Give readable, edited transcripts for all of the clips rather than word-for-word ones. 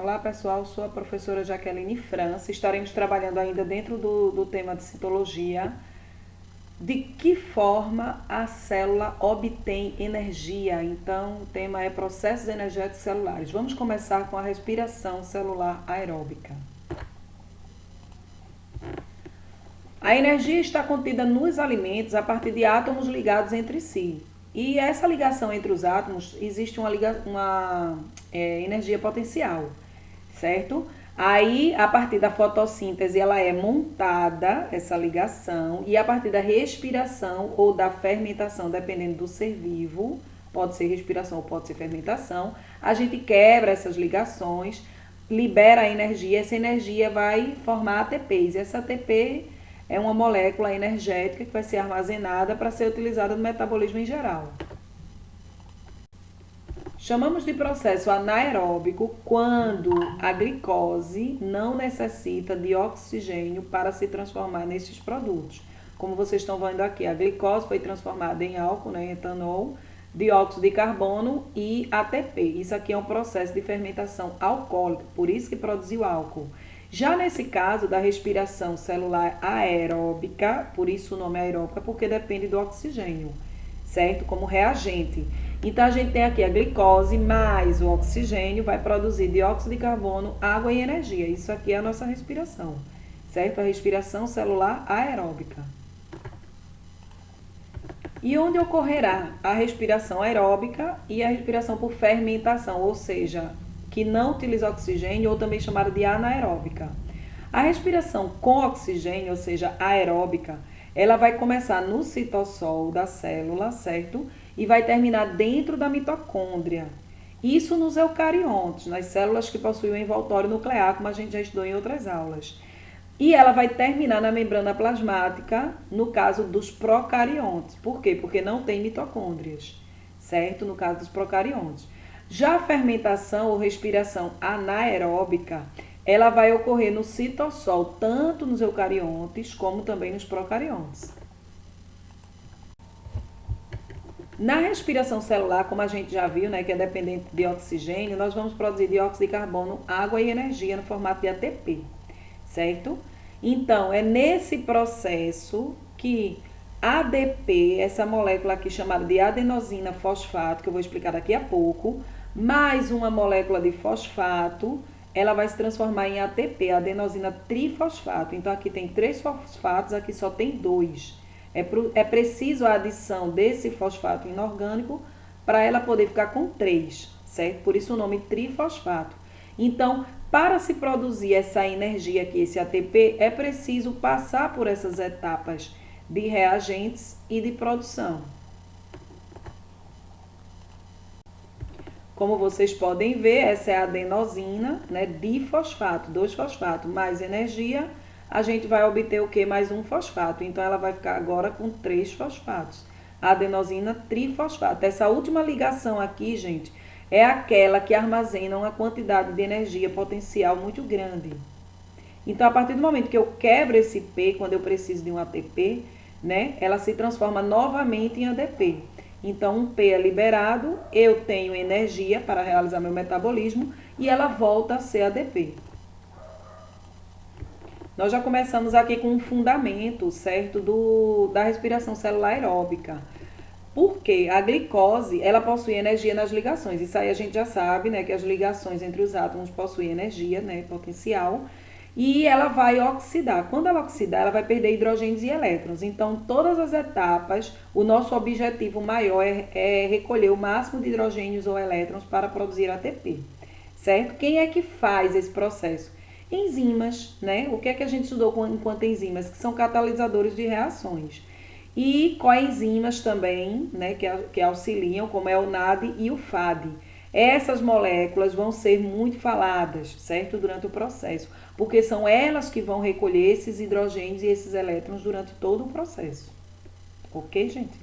Olá pessoal, sou a professora Jaqueline França. Estaremos trabalhando ainda dentro do tema de citologia. De que forma a célula obtém energia? Então, o tema é processos energéticos celulares. Vamos começar com a respiração celular aeróbica. A energia está contida nos alimentos a partir de átomos ligados entre si. E essa ligação entre os átomos existe uma energia potencial, certo? Aí, a partir da fotossíntese, ela é montada, essa ligação, e a partir da respiração ou da fermentação, dependendo do ser vivo, pode ser respiração ou pode ser fermentação, a gente quebra essas ligações, libera a energia, essa energia vai formar ATPs, e essa ATP é uma molécula energética que vai ser armazenada para ser utilizada no metabolismo em geral. Chamamos de processo anaeróbico quando a glicose não necessita de oxigênio para se transformar nesses produtos. Como vocês estão vendo aqui, a glicose foi transformada em álcool, né, etanol, dióxido de carbono e ATP. Isso aqui é um processo de fermentação alcoólica, por isso que produziu álcool. Já nesse caso da respiração celular aeróbica, por isso o nome é aeróbica, porque depende do oxigênio, certo? Como reagente. Então, a gente tem aqui a glicose mais o oxigênio, vai produzir dióxido de carbono, água e energia. Isso aqui é a nossa respiração, certo? A respiração celular aeróbica. E onde ocorrerá a respiração aeróbica e a respiração por fermentação, ou seja, que não utiliza oxigênio, ou também chamada de anaeróbica. A respiração com oxigênio, ou seja, aeróbica, ela vai começar no citossol da célula, certo? E vai terminar dentro da mitocôndria. Isso nos eucariontes, nas células que possuem o envoltório nuclear, como a gente já estudou em outras aulas. E ela vai terminar na membrana plasmática, no caso dos procariontes. Por quê? Porque não tem mitocôndrias, certo? No caso dos procariontes. Já a fermentação ou respiração anaeróbica, ela vai ocorrer no citossol, tanto nos eucariontes como também nos procariontes. Na respiração celular, como a gente já viu, né, que é dependente de oxigênio, nós vamos produzir dióxido de carbono, água e energia no formato de ATP, certo? Então, é nesse processo que ADP, essa molécula aqui chamada de adenosina fosfato, que eu vou explicar daqui a pouco, mais uma molécula de fosfato, ela vai se transformar em ATP, adenosina trifosfato. Então, aqui tem 3 fosfatos, aqui só tem 2. É preciso a adição desse fosfato inorgânico para ela poder ficar com 3, certo? Por isso o nome trifosfato. Então, para se produzir essa energia aqui, esse ATP, é preciso passar por essas etapas de reagentes e de produção. Como vocês podem ver, essa é a adenosina, né, difosfato, 2 fosfatos, mais energia, a gente vai obter o que? Mais um fosfato. Então, ela vai ficar agora com 3 fosfatos. A adenosina trifosfato. Essa última ligação aqui, gente, é aquela que armazena uma quantidade de energia potencial muito grande. Então, a partir do momento que eu quebro esse P, quando eu preciso de um ATP, né, ela se transforma novamente em ADP. Então, um P é liberado, eu tenho energia para realizar meu metabolismo e ela volta a ser ADP. Nós já começamos aqui com um fundamento, certo, da respiração celular aeróbica. Porque a glicose, ela possui energia nas ligações. Isso aí a gente já sabe, né, que as ligações entre os átomos possuem energia, né, potencial. E ela vai oxidar. Quando ela oxidar, ela vai perder hidrogênios e elétrons. Então, todas as etapas, o nosso objetivo maior é recolher o máximo de hidrogênios ou elétrons para produzir ATP, certo? Quem é que faz esse processo? Enzimas, né? O que é que a gente estudou enquanto enzimas? Que são catalisadores de reações. E coenzimas também, né, que auxiliam, como é o NAD e o FAD. Essas moléculas vão ser muito faladas, certo? Durante o processo, porque são elas que vão recolher esses hidrogênios e esses elétrons durante todo o processo. Ok, gente?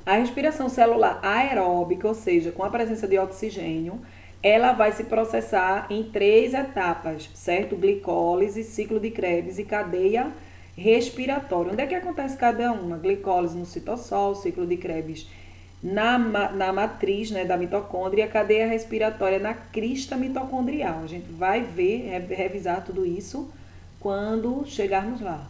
A respiração celular aeróbica, ou seja, com a presença de oxigênio, ela vai se processar em 3 etapas, certo? Glicólise, ciclo de Krebs e cadeia respiratória. Onde é que acontece cada uma? Glicólise no citossol, ciclo de Krebs na matriz, né, da mitocôndria, e a cadeia respiratória na crista mitocondrial. A gente vai ver, revisar tudo isso quando chegarmos lá.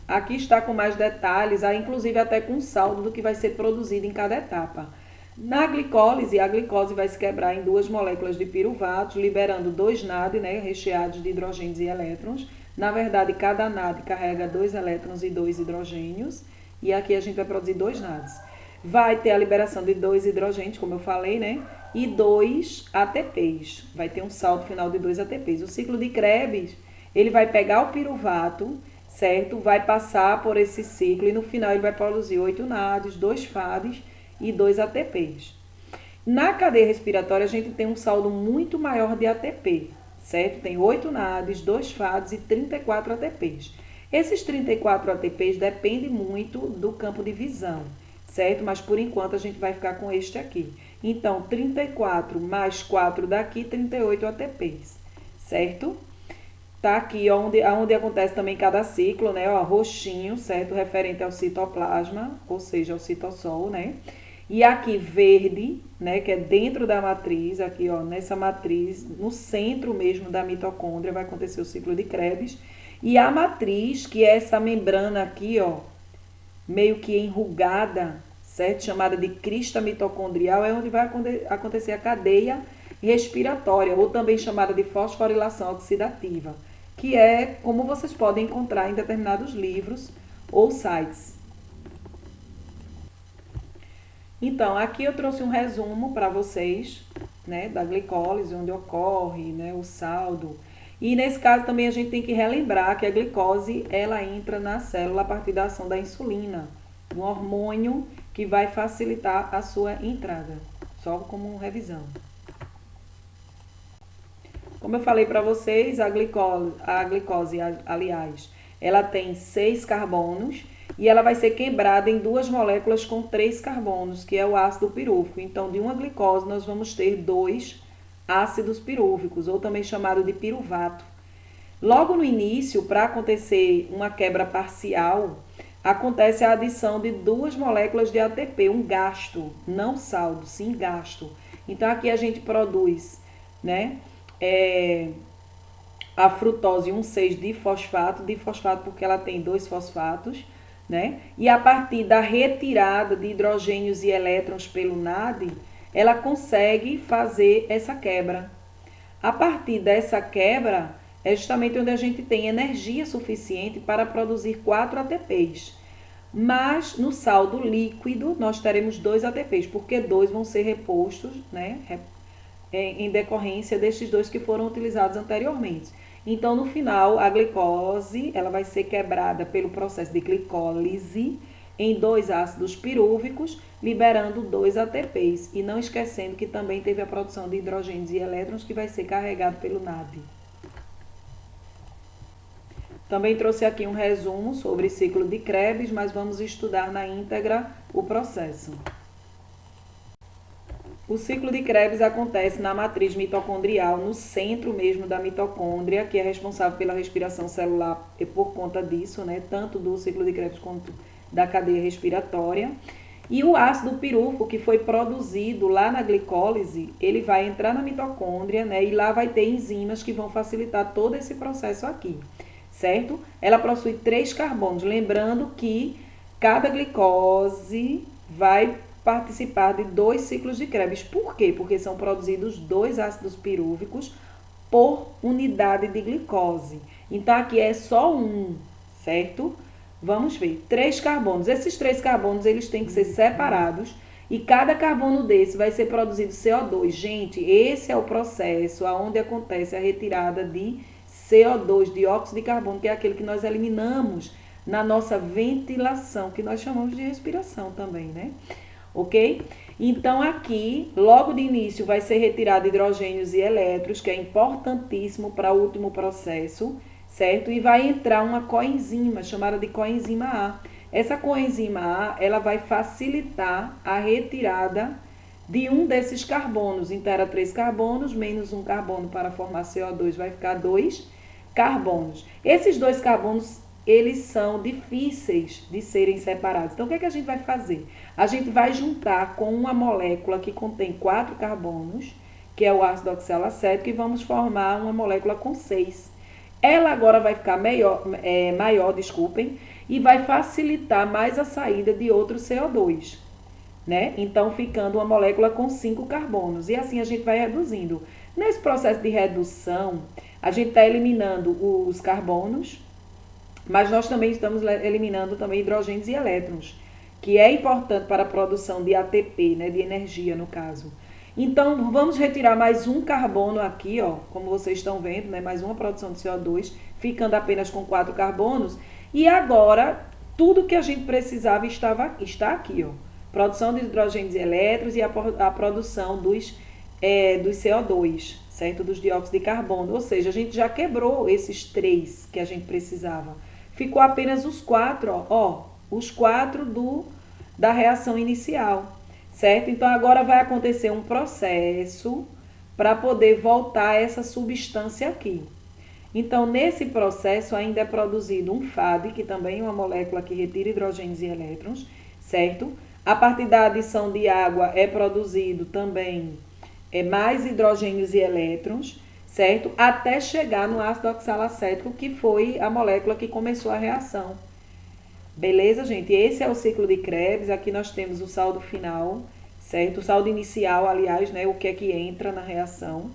Aqui está com mais detalhes, inclusive até com saldo do que vai ser produzido em cada etapa. Na glicólise, a glicose vai se quebrar em duas moléculas de piruvato, liberando dois NAD, né, recheados de hidrogênios e elétrons. Na verdade, cada NAD carrega 2 elétrons e 2 hidrogênios. E aqui a gente vai produzir 2 NADs. Vai ter a liberação de 2 hidrogênios, como eu falei, né? E 2 ATPs. Vai ter um saldo final de 2 ATPs. O ciclo de Krebs, ele vai pegar o piruvato, certo? Vai passar por esse ciclo e no final ele vai produzir 8 NADs, 2 FADs e 2 ATPs. Na cadeia respiratória, a gente tem um saldo muito maior de ATP, certo? Tem 8 NADs, 2 FADs e 34 ATPs. Esses 34 ATPs dependem muito do campo de visão, certo? Mas por enquanto a gente vai ficar com este aqui. Então, 34 mais 4 daqui, 38 ATPs, certo? Tá aqui onde acontece também cada ciclo, né? Ó, roxinho, certo? Referente ao citoplasma, ou seja, ao citossol, né? E aqui verde, né? Que é dentro da matriz, aqui, ó, nessa matriz, no centro mesmo da mitocôndria, vai acontecer o ciclo de Krebs. E a matriz, que é essa membrana aqui, ó, meio que enrugada, certo? Chamada de crista mitocondrial, é onde vai acontecer a cadeia respiratória, ou também chamada de fosforilação oxidativa, que é como vocês podem encontrar em determinados livros ou sites. Então, aqui eu trouxe um resumo para vocês, né, da glicólise, onde ocorre, né, o saldo. E nesse caso também a gente tem que relembrar que a glicose, ela entra na célula a partir da ação da insulina, um hormônio que vai facilitar a sua entrada, só como revisão. Como eu falei para vocês, a glicose, aliás, ela tem 6 carbonos e ela vai ser quebrada em duas moléculas com 3 carbonos, que é o ácido pirúvico. Então, de uma glicose, nós vamos ter 2 ácidos pirúvicos, ou também chamado de piruvato. Logo no início, para acontecer uma quebra parcial, acontece a adição de 2 moléculas de ATP, um gasto, não saldo, sim gasto. Então, aqui a gente produz, né, a frutose 1,6-difosfato porque ela tem 2 fosfatos, né? E a partir da retirada de hidrogênios e elétrons pelo NAD, ela consegue fazer essa quebra. A partir dessa quebra, é justamente onde a gente tem energia suficiente para produzir 4 ATPs. Mas no saldo líquido, nós teremos 2 ATPs, porque 2 vão ser repostos, né, em decorrência destes 2 que foram utilizados anteriormente. Então, no final, a glicose ela vai ser quebrada pelo processo de glicólise em 2 ácidos pirúvicos, liberando 2 ATPs. E não esquecendo que também teve a produção de hidrogênios e elétrons, que vai ser carregado pelo NAD. Também trouxe aqui um resumo sobre ciclo de Krebs, mas vamos estudar na íntegra o processo. O ciclo de Krebs acontece na matriz mitocondrial, no centro mesmo da mitocôndria, que é responsável pela respiração celular e por conta disso, né, tanto do ciclo de Krebs quanto da cadeia respiratória. E o ácido pirúvico, que foi produzido lá na glicólise, ele vai entrar na mitocôndria, né, e lá vai ter enzimas que vão facilitar todo esse processo aqui, certo? Ela possui 3 carbonos, lembrando que cada glicose vai participar de 2 ciclos de Krebs. Por quê? Porque são produzidos 2 ácidos pirúvicos por unidade de glicose. Então, aqui é só um, certo? Vamos ver. 3 carbonos. Esses 3 carbonos, eles têm que ser separados e cada carbono desse vai ser produzido CO2. Gente, esse é o processo onde acontece a retirada de CO2, dióxido de carbono, que é aquele que nós eliminamos na nossa ventilação, que nós chamamos de respiração também, né? Ok? Então, aqui, logo de início, vai ser retirado hidrogênios e elétrons, que é importantíssimo para o último processo, certo? E vai entrar uma coenzima, chamada de coenzima A. Essa coenzima A, ela vai facilitar a retirada de um desses carbonos. Então, era 3 carbonos, menos um carbono para formar CO2, vai ficar 2 carbonos. Esses 2 carbonos eles são difíceis de serem separados. Então, o que é que a gente vai fazer? A gente vai juntar com uma molécula que contém 4 carbonos, que é o ácido oxalacético, e vamos formar uma molécula com 6. Ela agora vai ficar maior, e vai facilitar mais a saída de outro CO2, né? Então, ficando uma molécula com 5 carbonos. E assim a gente vai reduzindo. Nesse processo de redução, a gente está eliminando os carbonos, mas nós também estamos eliminando também hidrogênios e elétrons, que é importante para a produção de ATP, né, de energia no caso. Então, vamos retirar mais um carbono aqui, ó, como vocês estão vendo, né, mais uma produção de CO2, ficando apenas com 4 carbonos. E agora, tudo que a gente precisava está aqui, ó. Produção de hidrogênios e elétrons e a produção dos CO2, certo? Dos dióxidos de carbono. Ou seja, a gente já quebrou esses 3 que a gente precisava. Ficou apenas os 4, ó, os 4 da reação inicial, certo? Então, agora vai acontecer um processo para poder voltar essa substância aqui. Então, nesse processo ainda é produzido um FAD, que também é uma molécula que retira hidrogênios e elétrons, certo? A partir da adição de água é produzido também mais hidrogênios e elétrons, certo? Até chegar no ácido oxalacético, que foi a molécula que começou a reação. Beleza, gente? Esse é o ciclo de Krebs. Aqui nós temos o saldo final, certo? O saldo inicial, aliás, né? O que é que entra na reação.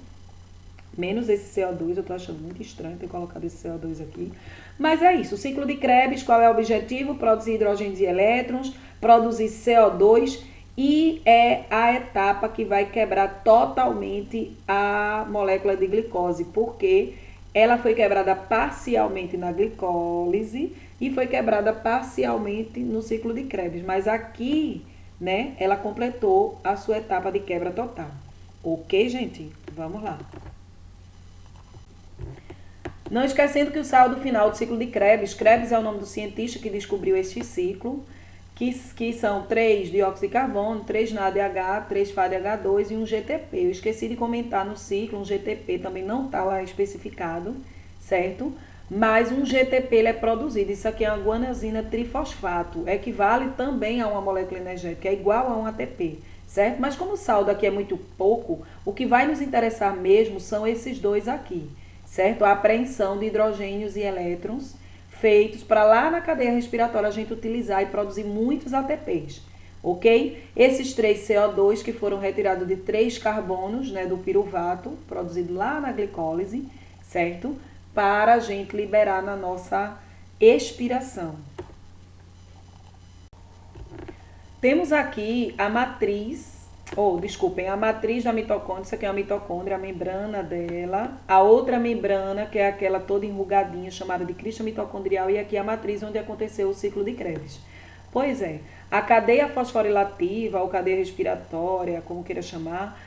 Menos esse CO2, eu tô achando muito estranho ter colocado esse CO2 aqui. Mas é isso, o ciclo de Krebs, qual é o objetivo? Produzir hidrogênios e elétrons, produzir CO2 e é a etapa que vai quebrar totalmente a molécula de glicose, porque ela foi quebrada parcialmente na glicólise e foi quebrada parcialmente no ciclo de Krebs. Mas aqui, né, ela completou a sua etapa de quebra total. Ok, gente? Vamos lá. Não esquecendo que o saldo final do ciclo de Krebs, Krebs é o nome do cientista que descobriu este ciclo, que são 3 dióxido de carbono, 3 NADH, 3 FADH2 e um GTP. Eu esqueci de comentar no ciclo, um GTP também não está lá especificado, certo? Mas um GTP ele é produzido, isso aqui é uma guanosina trifosfato, equivale também a uma molécula energética, é igual a um ATP, certo? Mas como o saldo aqui é muito pouco, o que vai nos interessar mesmo são esses dois aqui, certo? A apreensão de hidrogênios e elétrons feitos para lá na cadeia respiratória a gente utilizar e produzir muitos ATPs, ok? Esses 3 CO2 que foram retirados de 3 carbonos, né, do piruvato, produzido lá na glicólise, certo? Para a gente liberar na nossa expiração. Temos aqui a matriz, a matriz da mitocôndria, isso aqui é a mitocôndria, a membrana dela, a outra membrana, que é aquela toda enrugadinha, chamada de crista mitocondrial, e aqui a matriz onde aconteceu o ciclo de Krebs. Pois é, a cadeia fosforilativa, ou cadeia respiratória, como queira chamar,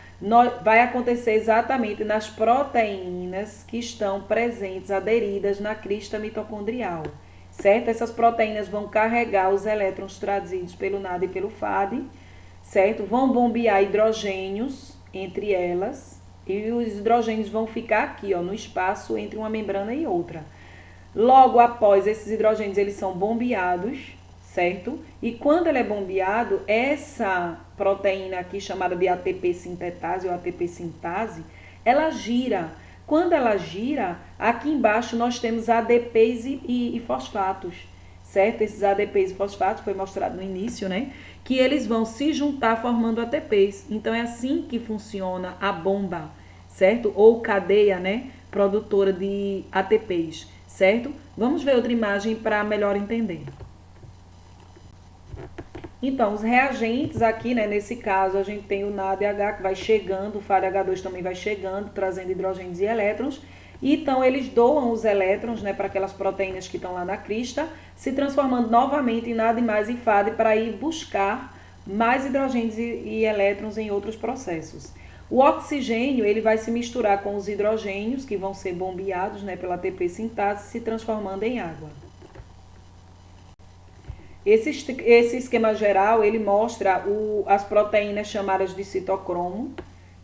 vai acontecer exatamente nas proteínas que estão presentes, aderidas na crista mitocondrial, certo? Essas proteínas vão carregar os elétrons trazidos pelo NAD e pelo FAD, certo? Vão bombear hidrogênios entre elas e os hidrogênios vão ficar aqui, ó, no espaço entre uma membrana e outra. Logo após esses hidrogênios, eles são bombeados, certo? E quando ele é bombeado, essa proteína aqui, chamada de ATP sintetase ou ATP sintase, ela gira. Quando ela gira, aqui embaixo nós temos ADPs e fosfatos, certo? Esses ADPs e fosfatos, foi mostrado no início, né? Que eles vão se juntar formando ATPs. Então, é assim que funciona a bomba, certo? Ou cadeia, né? Produtora de ATPs, certo? Vamos ver outra imagem para melhor entender. Então, os reagentes aqui, né, nesse caso, a gente tem o NADH que vai chegando, o FADH2 também vai chegando, trazendo hidrogênios e elétrons. Então, eles doam os elétrons, né, para aquelas proteínas que estão lá na crista, se transformando novamente em NAD mais e FAD para ir buscar mais hidrogênios e elétrons em outros processos. O oxigênio, ele vai se misturar com os hidrogênios, que vão ser bombeados, né, pela ATP sintase, se transformando em água. Esse esquema geral, ele mostra as proteínas chamadas de citocromo,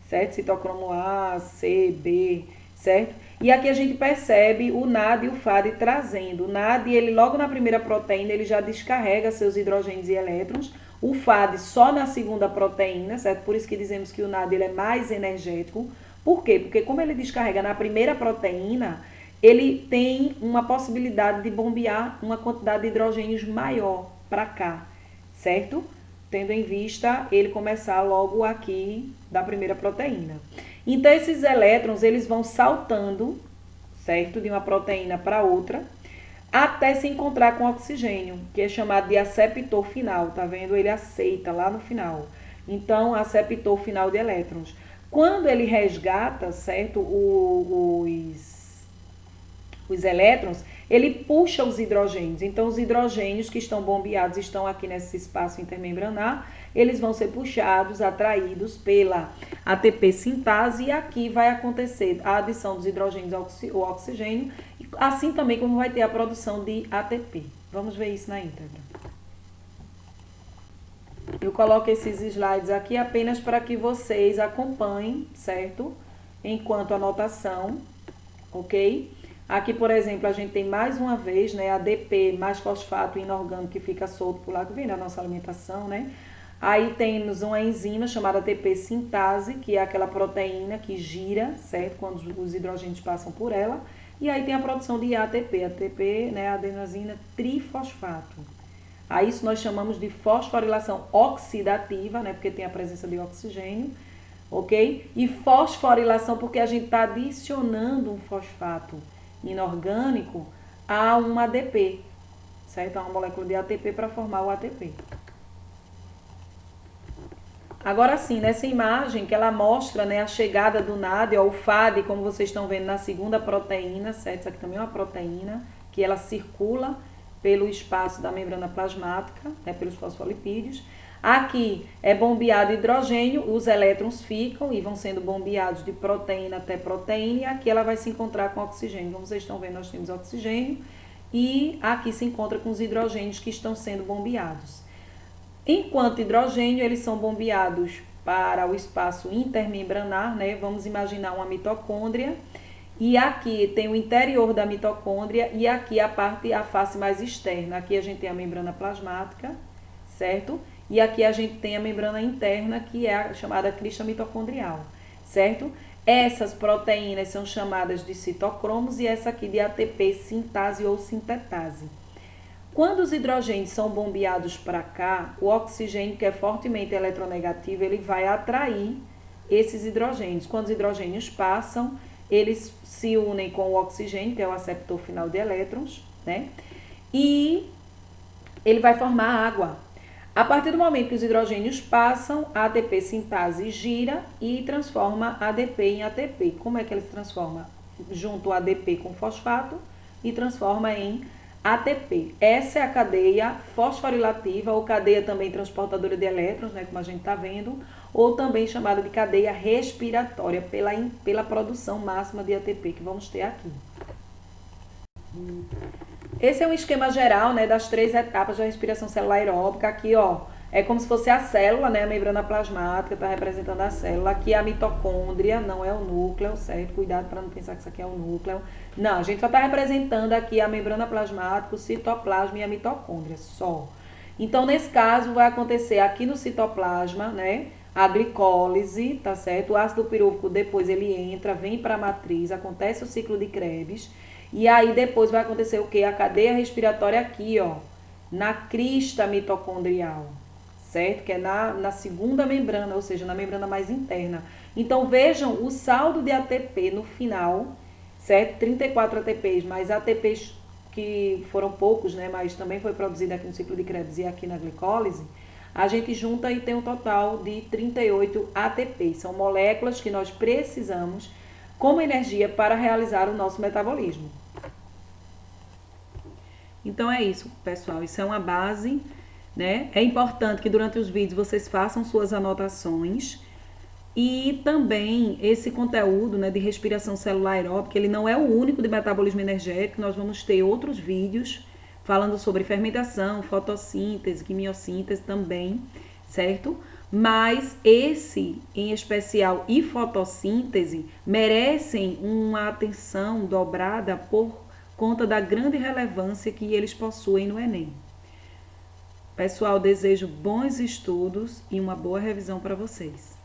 certo? Citocromo A, C, B, certo? E aqui a gente percebe o NAD e o FAD trazendo. O NAD, ele logo na primeira proteína, ele já descarrega seus hidrogênios e elétrons. O FAD só na segunda proteína, certo? Por isso que dizemos que o NAD ele é mais energético. Por quê? Porque como ele descarrega na primeira proteína, ele tem uma possibilidade de bombear uma quantidade de hidrogênios maior para cá, certo? Tendo em vista ele começar logo aqui da primeira proteína. Então, esses elétrons, eles vão saltando, certo? De uma proteína para outra, até se encontrar com oxigênio, que é chamado de aceptor final, tá vendo? Ele aceita lá no final. Então, aceptor final de elétrons. Quando ele resgata, certo? Os elétrons, ele puxa os hidrogênios. Então, os hidrogênios que estão bombeados, estão aqui nesse espaço intermembranar, eles vão ser puxados, atraídos pela ATP sintase e aqui vai acontecer a adição dos hidrogênios ao oxigênio, assim também como vai ter a produção de ATP. Vamos ver isso na íntegra. Eu coloco esses slides aqui apenas para que vocês acompanhem, certo? Enquanto anotação, ok? Aqui, por exemplo, a gente tem mais uma vez, né, ADP mais fosfato inorgânico que fica solto por lá, que vem da nossa alimentação, né? Aí temos uma enzima chamada ATP sintase, que é aquela proteína que gira, certo? Quando os hidrogênios passam por ela. E aí tem a produção de ATP, né, adenosina trifosfato. A isso nós chamamos de fosforilação oxidativa, né, porque tem a presença de oxigênio, ok? E fosforilação porque a gente está adicionando um fosfato inorgânico a um ADP, certo? A uma molécula de ATP para formar o ATP. Agora sim, nessa imagem que ela mostra, né, a chegada do NAD, ó, o FAD, como vocês estão vendo na segunda proteína, certo? Isso aqui também é uma proteína que ela circula pelo espaço da membrana plasmática, né, pelos fosfolipídios. Aqui é bombeado hidrogênio, os elétrons ficam e vão sendo bombeados de proteína até proteína, e aqui ela vai se encontrar com oxigênio. Como vocês estão vendo, nós temos oxigênio e aqui se encontra com os hidrogênios que estão sendo bombeados. Enquanto hidrogênio, eles são bombeados para o espaço intermembranar, né? Vamos imaginar uma mitocôndria. E aqui tem o interior da mitocôndria e aqui a face mais externa. Aqui a gente tem a membrana plasmática, certo? E aqui a gente tem a membrana interna, que é a chamada crista mitocondrial, certo? Essas proteínas são chamadas de citocromos e essa aqui de ATP sintase ou sintetase. Quando os hidrogênios são bombeados para cá, o oxigênio, que é fortemente eletronegativo, ele vai atrair esses hidrogênios. Quando os hidrogênios passam, eles se unem com o oxigênio, que é o aceptor final de elétrons, né? E ele vai formar água. A partir do momento que os hidrogênios passam, a ATP sintase gira e transforma ADP em ATP. Como é que ele se transforma? Junta o ADP com fosfato e transforma em ATP. Essa é a cadeia fosforilativa, ou cadeia também transportadora de elétrons, né, como a gente está vendo, ou também chamada de cadeia respiratória, pela produção máxima de ATP que vamos ter aqui. Esse é um esquema geral, né, das 3 etapas da respiração celular aeróbica. Aqui, ó, é como se fosse a célula, né, a membrana plasmática está representando a célula. Aqui é a mitocôndria, não é o núcleo, certo? Cuidado para não pensar que isso aqui é o núcleo. Não, a gente só está representando aqui a membrana plasmática, o citoplasma e a mitocôndria, só. Então, nesse caso, vai acontecer aqui no citoplasma, né, a glicólise, tá certo? O ácido pirúvico depois ele entra, vem para a matriz, acontece o ciclo de Krebs. E aí depois vai acontecer o quê? A cadeia respiratória aqui, ó, na crista mitocondrial, certo? Que é na segunda membrana, ou seja, na membrana mais interna. Então, vejam o saldo de ATP no final, certo? 34 ATPs, mas ATPs que foram poucos, né? Mas também foi produzido aqui no ciclo de Krebs e aqui na glicólise. A gente junta e tem um total de 38 ATPs. São moléculas que nós precisamos como energia para realizar o nosso metabolismo. Então é isso, pessoal. Isso é uma base, né? É importante que durante os vídeos vocês façam suas anotações. E também esse conteúdo, né, de respiração celular aeróbica, ele não é o único de metabolismo energético. Nós vamos ter outros vídeos falando sobre fermentação, fotossíntese, quimiossíntese também, certo? Mas esse, em especial, e fotossíntese, merecem uma atenção dobrada por conta da grande relevância que eles possuem no Enem. Pessoal, desejo bons estudos e uma boa revisão para vocês.